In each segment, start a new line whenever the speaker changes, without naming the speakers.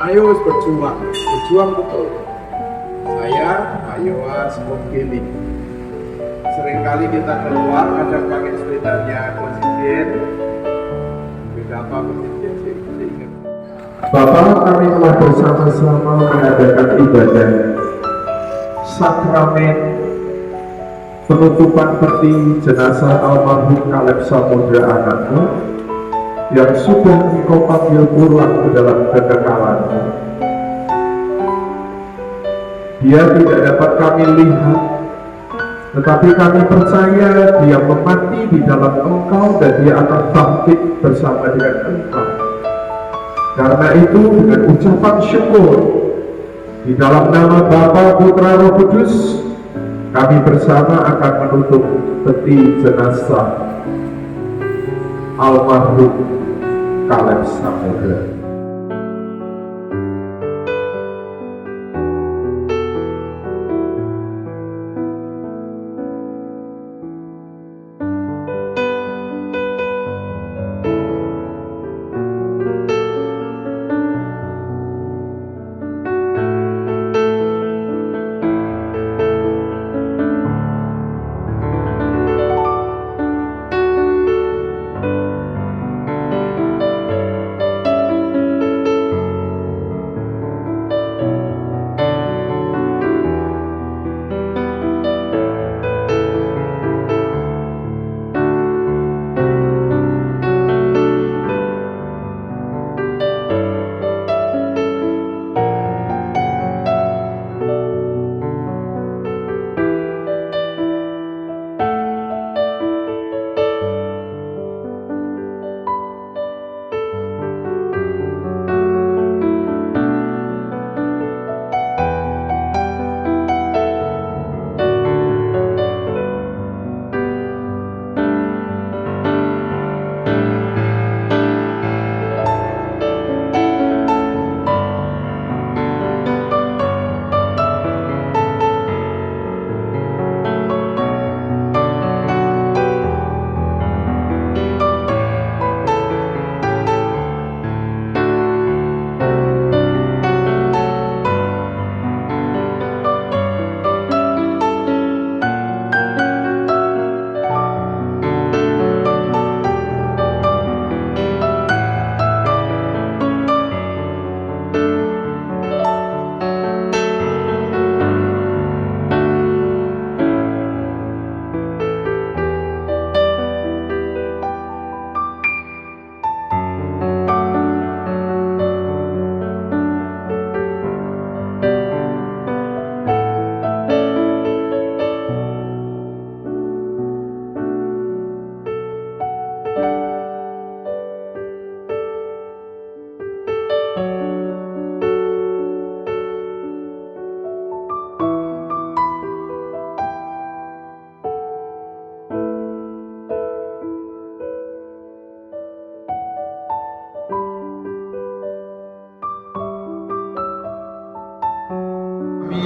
Ayo berjuang betul. Saya, Pak Yowas, Om Gili. Seringkali kita keluar, kadang pakai sepedanya presiden, beberapa presiden sehingga.
Bapak, kami telah bersama-sama mengadakan ibadah sakramen penutupan peti jenazah almarhum Kaleb Samudra anakmu yang sudah engkau panggil pulang ke dalam kekekalanmu. Dia tidak dapat kami lihat, tetapi kami percaya dia mati di dalam engkau dan dia akan bangkit bersama dengan engkau. Karena itu dengan ucapan syukur di dalam nama Bapa, Putra, Roh Kudus, kami bersama akan menutup peti jenazah almarhum Kaleb Samudra.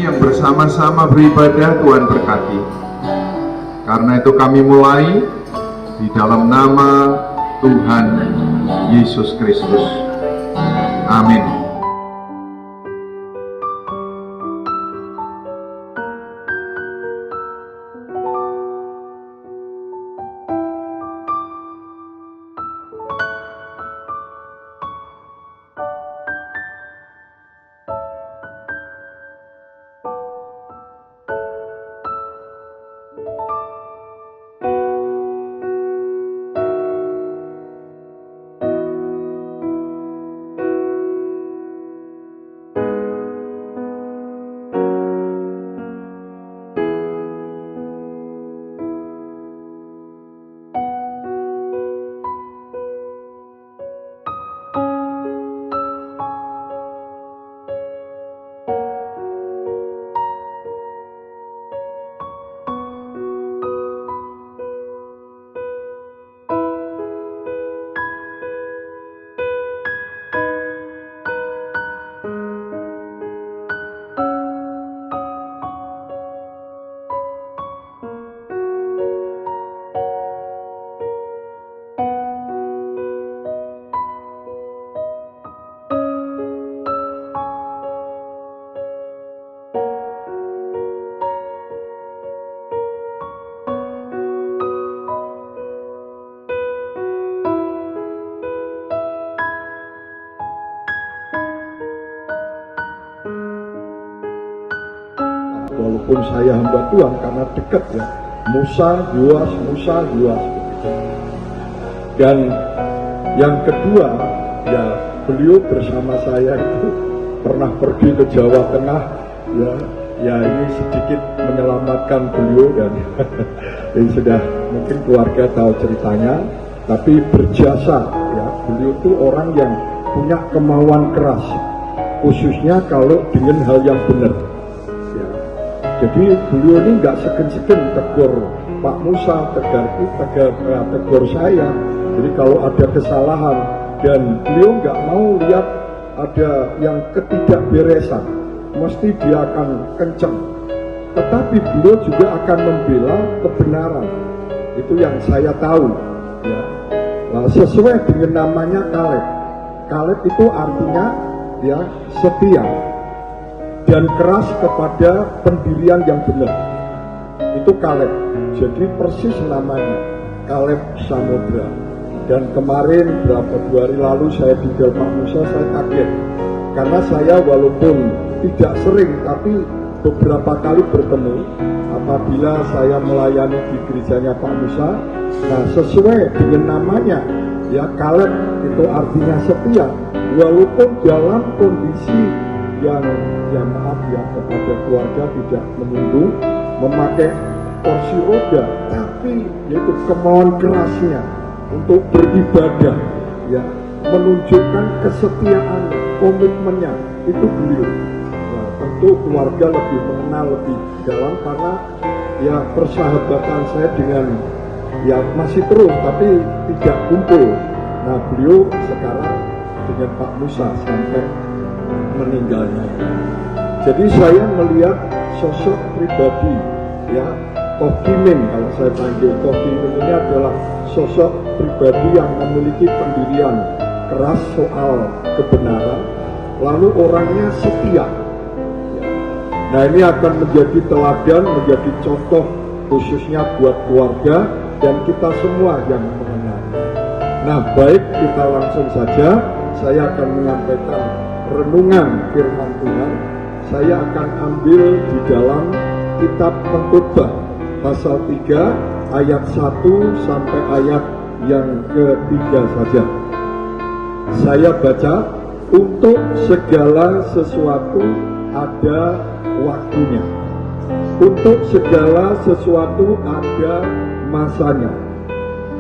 Yang bersama-sama beribadah Tuhan berkati. Karena itu kami mulai di dalam nama Tuhan Yesus Kristus. Amin.
meskipun saya hamba Tuhan karena dekat ya, Musa, Yoas begitu. Dan yang kedua ya, beliau bersama saya itu pernah pergi ke Jawa Tengah ya ini sedikit menyelamatkan beliau dan ini sudah mungkin keluarga tahu ceritanya, tapi berjasa ya, beliau itu orang yang punya kemauan keras, khususnya kalau dengan hal yang benar ya. Jadi beliau ini nggak segan-segan tegur Pak Musa, tegur saya. Jadi kalau ada kesalahan dan beliau nggak mau lihat ada yang ketidakberesan, mesti dia akan kencang. Tetapi beliau juga akan membela kebenaran. Itu yang saya tahu ya. Nah, sesuai dengan namanya Kaleb. Kaleb itu artinya ya setia dan keras kepada pendirian yang benar. Itu Kaleb. Jadi persis namanya Kaleb Samudra. Dan kemarin beberapa hari lalu saya di Pak Musa, saya kaget karena saya walaupun tidak sering tapi beberapa kali bertemu apabila saya melayani di gerejanya Pak Musa. Nah, sesuai dengan namanya ya, Kaleb itu artinya setia walaupun dalam kondisi yang maaf ya, kepada keluarga tidak menunggu memakai kursi roda, tapi yaitu kemauan kerasnya untuk beribadah ya, menunjukkan kesetiaan, komitmennya, itu beliau. Nah, tentu keluarga lebih mengenal lebih dalam karena ya persahabatan saya dengan ya masih terus tapi tidak kumpul. Nah, beliau sekarang dengan Pak Musa sampai meninggalnya. Jadi saya melihat sosok pribadi ya, Tokimin, kalau saya panggil Tokimin ini adalah sosok pribadi yang memiliki pendirian keras soal kebenaran, lalu orangnya setia. Nah, ini akan menjadi teladan, menjadi contoh khususnya buat keluarga dan kita semua yang mengenal. Nah, baik, kita langsung saja. Saya akan menyampaikan renungan firman Tuhan. Saya akan ambil di dalam kitab Pengkhotbah pasal 3 ayat 1 sampai ayat yang ketiga saja. Saya baca, untuk segala sesuatu ada waktunya. Untuk segala sesuatu ada masanya.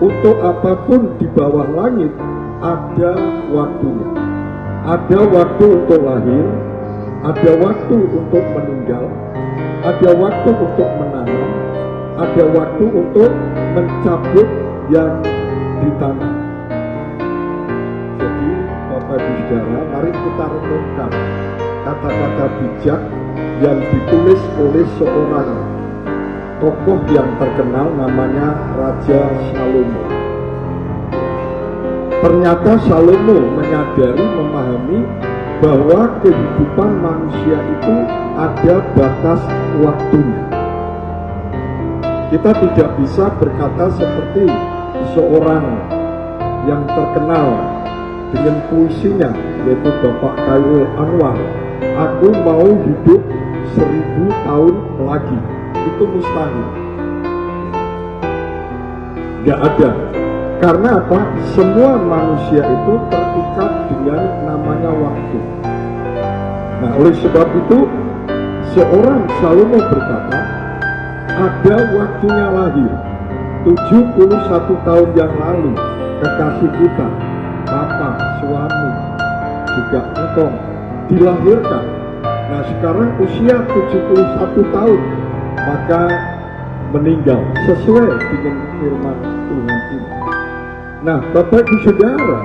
Untuk apapun di bawah langit ada waktunya. Ada waktu untuk lahir, ada waktu untuk meninggal, ada waktu untuk menanam, ada waktu untuk mencabut yang ditanam. Jadi Bapak Ibu Saudara, mari kita renungkan kata-kata bijak yang ditulis oleh seorang tokoh yang terkenal namanya Raja Salomo. Ternyata Salomo menyadari, memahami bahwa kehidupan manusia itu ada batas waktunya. Kita tidak bisa berkata seperti seorang yang terkenal dengan puisinya, yaitu Bapak Khairul Anwar, aku mau hidup 1000 tahun lagi. Itu mustahil. Gak ada. Karena apa? Semua manusia itu terikat dengan namanya waktu. Nah, oleh sebab itu seorang Salomo berkata, ada waktunya lahir. 71 tahun yang lalu kekasih kita, bapak, suami, juga engkau dilahirkan. Nah, sekarang usia 71 tahun maka meninggal sesuai dengan firman Tuhan ini. Nah, Bapak Ibu Saudara,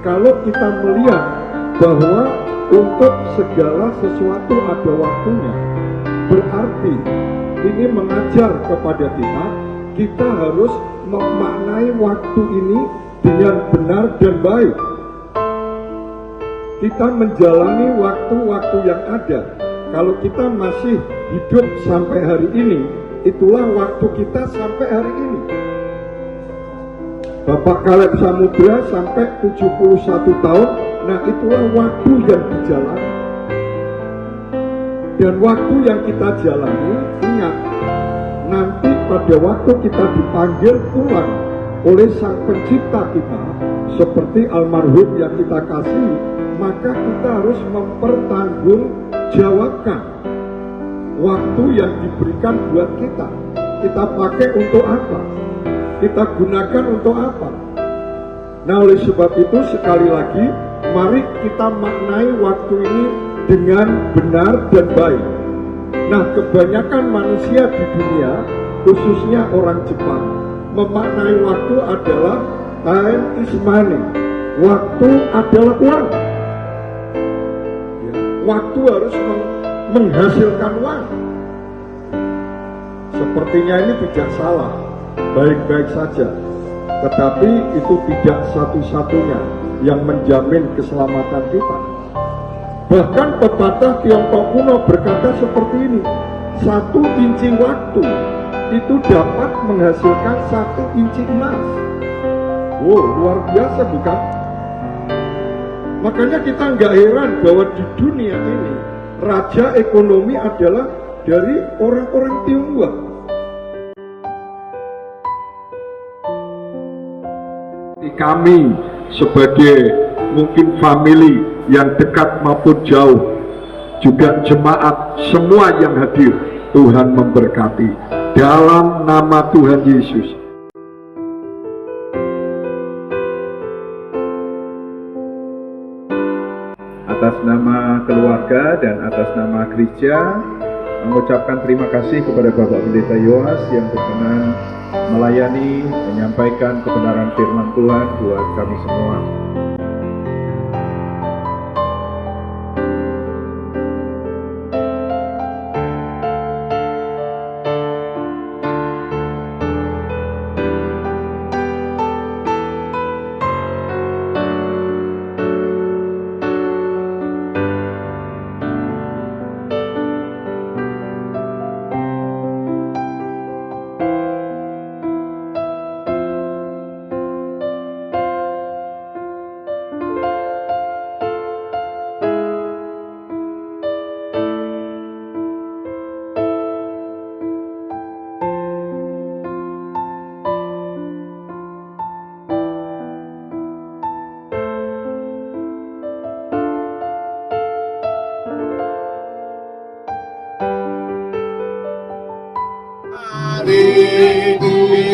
kalau kita melihat bahwa untuk segala sesuatu ada waktunya, berarti ini mengajar kepada kita harus memaknai waktu ini dengan benar dan baik. Kita menjalani waktu-waktu yang ada. Kalau kita masih hidup sampai hari ini, itulah waktu kita sampai hari ini. Bapak Kaleb Samudra sampai 71 tahun, nah itulah waktu yang dijalani. Dan waktu yang kita jalani, ingat, nanti pada waktu kita dipanggil pulang oleh Sang Pencipta kita, seperti almarhum yang kita kasih, maka kita harus mempertanggungjawabkan waktu yang diberikan buat kita. Kita pakai untuk apa? Kita gunakan untuk apa? Nah, oleh sebab itu sekali lagi, mari kita maknai waktu ini dengan benar dan baik. Nah, kebanyakan manusia di dunia, khususnya orang Jepang, memaknai waktu adalah time is money. Waktu adalah uang. Waktu harus menghasilkan uang. Sepertinya ini tidak salah, baik-baik saja. Tetapi itu tidak satu-satunya yang menjamin keselamatan kita. Bahkan pepatah Tiongkok kuno berkata seperti ini, 1 inci waktu itu dapat menghasilkan 1 inci emas. Wow, luar biasa bukan? Makanya kita nggak heran bahwa di dunia ini raja ekonomi adalah dari orang-orang Tionghoa. Kami sebagai mungkin family yang dekat maupun jauh, juga jemaat semua yang hadir, Tuhan memberkati dalam nama Tuhan Yesus.
Atas nama keluarga dan atas nama gereja, mengucapkan terima kasih kepada Bapak Pendeta Yoas yang berkenan melayani, menyampaikan kebenaran firman Tuhan buat kami semua.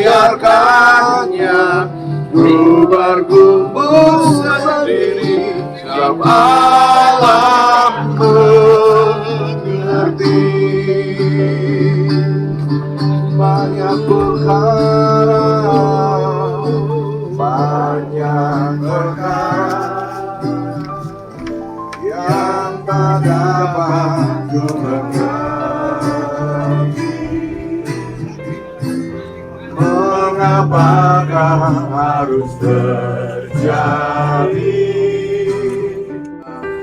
Biarkannya ku berkumpul sendiri, sebab alam mengerti banyak perkara yang tak dapat ku mengerti. Apakah harus terjadi?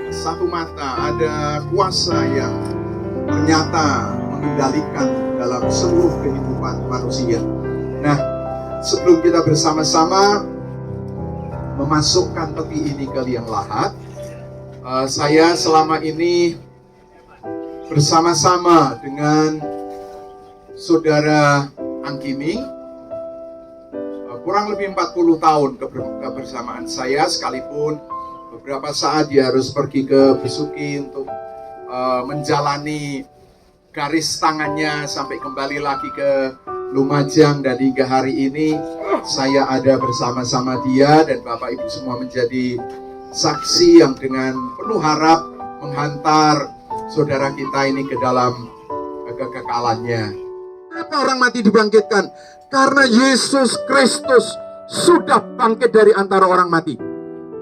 Satu mata, ada kuasa yang ternyata mengendalikan dalam seluruh kehidupan manusia. Nah, sebelum kita bersama-sama memasukkan peti ini ke liang lahat, saya selama ini bersama-sama dengan Saudara Angkiming, kurang lebih 40 tahun kebersamaan saya, sekalipun beberapa saat dia harus pergi ke Besuki untuk menjalani garis tangannya sampai kembali lagi ke Lumajang, dan hingga hari ini saya ada bersama-sama dia, dan Bapak Ibu semua menjadi saksi yang dengan penuh harap menghantar saudara kita ini ke dalam kekekalannya. Kenapa orang mati dibangkitkan? Karena Yesus Kristus sudah bangkit dari antara orang mati.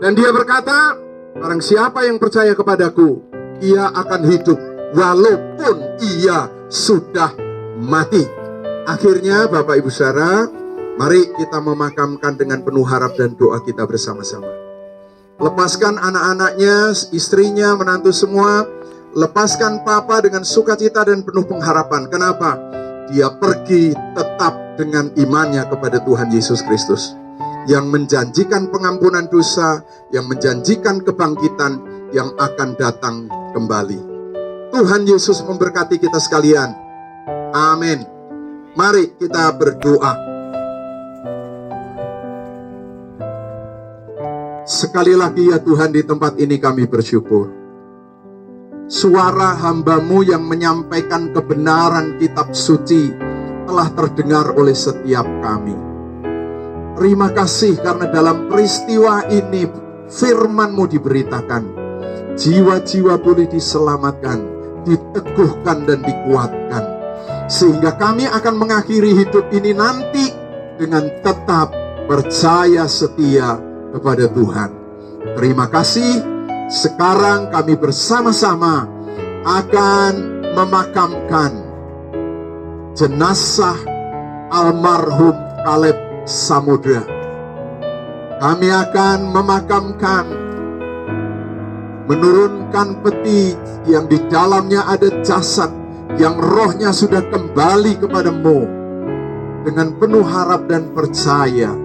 Dan dia berkata, barang siapa yang percaya kepadaku, ia akan hidup walaupun ia sudah mati. Akhirnya Bapak Ibu Saudara, mari kita memakamkan dengan penuh harap dan doa kita bersama-sama. Lepaskan anak-anaknya, istrinya, menantu semua. Lepaskan Papa dengan sukacita dan penuh pengharapan. Kenapa? Dia pergi tetap dengan imannya kepada Tuhan Yesus Kristus, yang menjanjikan pengampunan dosa, yang menjanjikan kebangkitan yang akan datang kembali. Tuhan Yesus memberkati kita sekalian. Amin. Mari kita berdoa. Sekali lagi ya Tuhan, di tempat ini kami bersyukur. Suara hamba-Mu yang menyampaikan kebenaran kitab suci telah terdengar oleh setiap kami. Terima kasih karena dalam peristiwa ini firman-Mu diberitakan. Jiwa-jiwa boleh diselamatkan, diteguhkan dan dikuatkan. Sehingga kami akan mengakhiri hidup ini nanti dengan tetap percaya setia kepada Tuhan. Terima kasih. Sekarang kami bersama-sama akan memakamkan jenazah almarhum Caleb Samudra. Kami akan memakamkan, menurunkan peti yang di dalamnya ada jasad yang rohnya sudah kembali kepadamu, dengan penuh harap dan percaya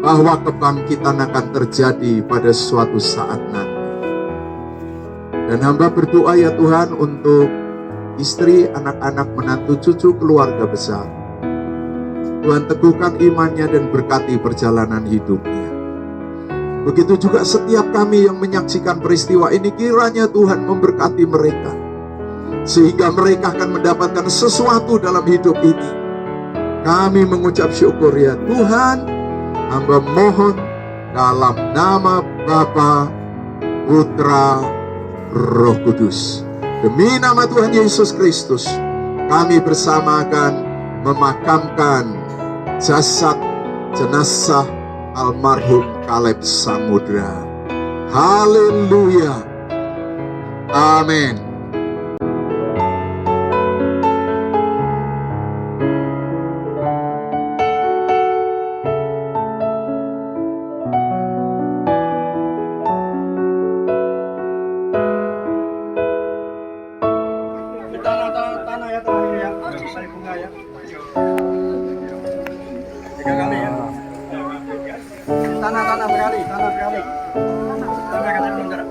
bahwa kebangkitan akan terjadi pada suatu saat nanti. Dan hamba berdoa ya Tuhan untuk istri, anak-anak, menantu, cucu, keluarga besar. Tuhan teguhkan imannya dan berkati perjalanan hidupnya. Begitu juga setiap kami yang menyaksikan peristiwa ini, kiranya Tuhan memberkati mereka, sehingga mereka akan mendapatkan sesuatu dalam hidup ini. Kami mengucap syukur ya Tuhan. Hamba mohon dalam nama Bapa, Putra, Roh Kudus. Demi nama Tuhan Yesus Kristus, kami bersama akan memakamkan jasad jenazah almarhum Caleb Samudra. Haleluya. Amin.
Tanah ya, tanah ya. Saya bunga ya. 3 kali ya. Tanah sekali, tanah sekali. Sampai ketemu, saudara.